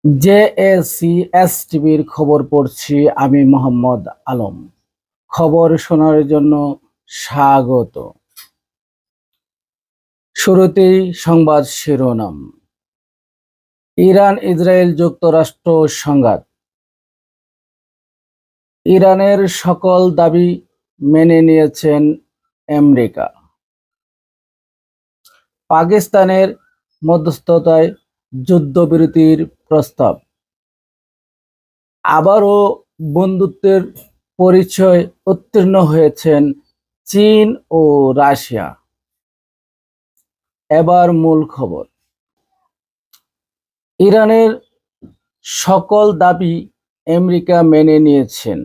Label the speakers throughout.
Speaker 1: জেএসিএস টিভির খবর পড়ছি আমি মোহাম্মদ আলম। খবর শোনার জন্য স্বাগত। শুরুতেই সংবাদ শিরোনাম। ইরান ইসরায়েল যুক্তরাষ্ট্র সংঘাত। ইরানের সকল দাবি মেনে নিয়েছেন আমেরিকা। পাকিস্তানের মধ্যস্থতায় যুদ্ধবিরতির প্রস্তাব। আবারও বন্ধুত্বের পরিচয় উত্তীর্ণ হয়েছেন চীন ও রাশিয়া। এবার মূল খবর। ইরানের সকল দাবি আমেরিকা মেনে নিয়েছেন।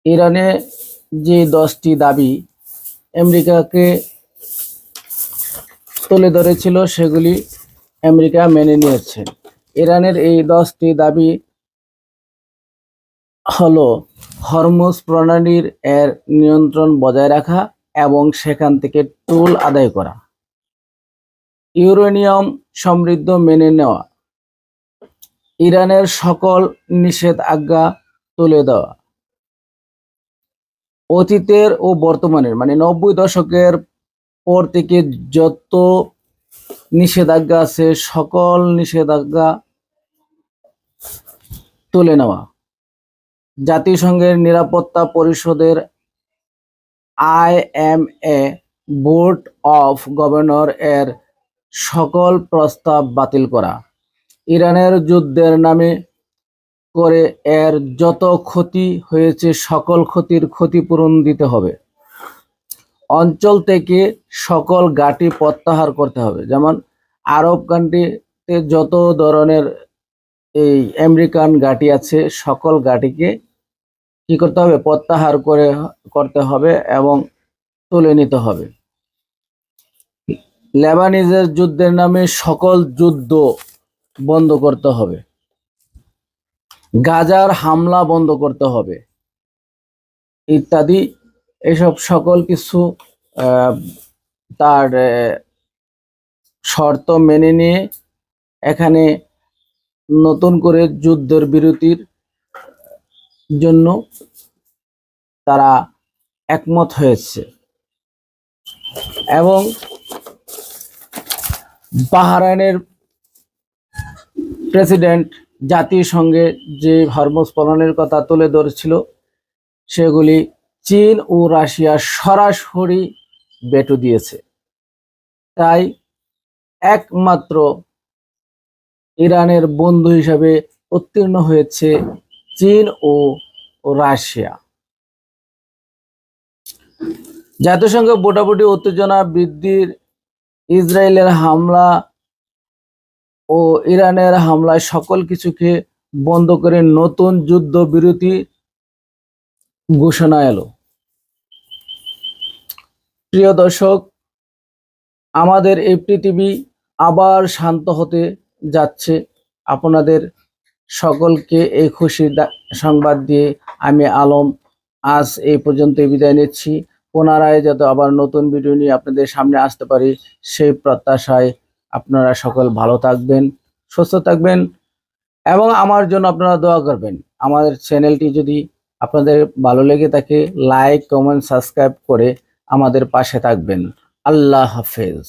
Speaker 1: ইরানে যে 10টি দাবি আমেরিকাকে তুলে ধরেছিল সেগুলি আমেরিকা মেনে নিয়েছে। ইরানের এই 10টি দাবি হলো হরমুজ প্রণালীর এর নিয়ন্ত্রণ বজায় রাখা এবং সেখান থেকে টোল আদায় করা, ইউরেনিয়াম সমৃদ্ধ মেনে নেওয়া, ইরানের সকল নিষেধাজ্ঞা তুলে দেওয়া, অতীতের ও বর্তমানের 90 দশকের পর থেকে যত নিষেধাজ্ঞা আছে সকল নিষেধাজ্ঞা তুলে নেওয়া, জাতিসংঘের নিরাপত্তা পরিষদের IMA বোর্ড অফ গভর্নর এর সকল প্রস্তাব বাতিল করা, ইরানের যুদ্ধের নামে করে এর যত ক্ষতি হয়েছে সকল ক্ষতির ক্ষতিপূরণ দিতে হবে, অঞ্চল থেকে সকল ঘাঁটি প্রত্যাহার করতে হবে। যেমন আরব কান্ট্রিতে যত ধরনের এই আমেরিকান ঘাঁটি আছে সকল ঘাঁটিকে কি করতে হবে, প্রত্যাহার করতে হবে এবং তুলে নিতে হবে। লেবানিজের যুদ্ধের নামে সকল যুদ্ধ বন্ধ করতে হবে, গাজার হামলা বন্ধ করতে হবে ইত্যাদি। এসব সকল কিছু তার শর্ত মেনে নিয়ে এখানে নতুন করে যুদ্ধের বিরতির জন্য তারা একমত হয়েছে। এবং বাহরাইনের প্রেসিডেন্ট জাতিসংঘে যে হরমুজ প্রণালীর কথা তুলে ধরেছিল সেগুলি চীন ও রাশিয়া সরাসরি ভেটো দিয়েছে। তাই একমাত্র ইরানের বন্ধু হিসাবে উত্তীর্ণ হয়েছে চীন ও রাশিয়া। জাতিসংঘ ভোটাভুটি উত্তেজনা বৃদ্ধির, ইসরায়েলের হামলা ও ইরানের হামলায় সকল কিছুকে বন্ধ করে নতুন যুদ্ধ বিরতি ঘোষণা এলো। প্রিয় দর্শক, আমাদের এই পৃথিবী আবার শান্ত হতে যাচ্ছে। আপনাদের সকলকে এই খুশির সংবাদ দিয়ে আমি আলম আজ এই পর্যন্ত বিদায় নিচ্ছি। পুনরায় যাতে আবার নতুন ভিডিও নিয়ে আপনাদের সামনে আসতে পারি সেই প্রত্যাশায় আপনারা সকল ভালো থাকবেন, সুস্থ থাকবেন এবং আমার জন্য আপনারা দোয়া করবেন। আমাদের চ্যানেলটি যদি আপনাদের ভালো লেগে থাকে লাইক, কমেন্ট, সাবস্ক্রাইব করে আমাদের পাশে থাকবেন। আল্লাহ হাফেজ।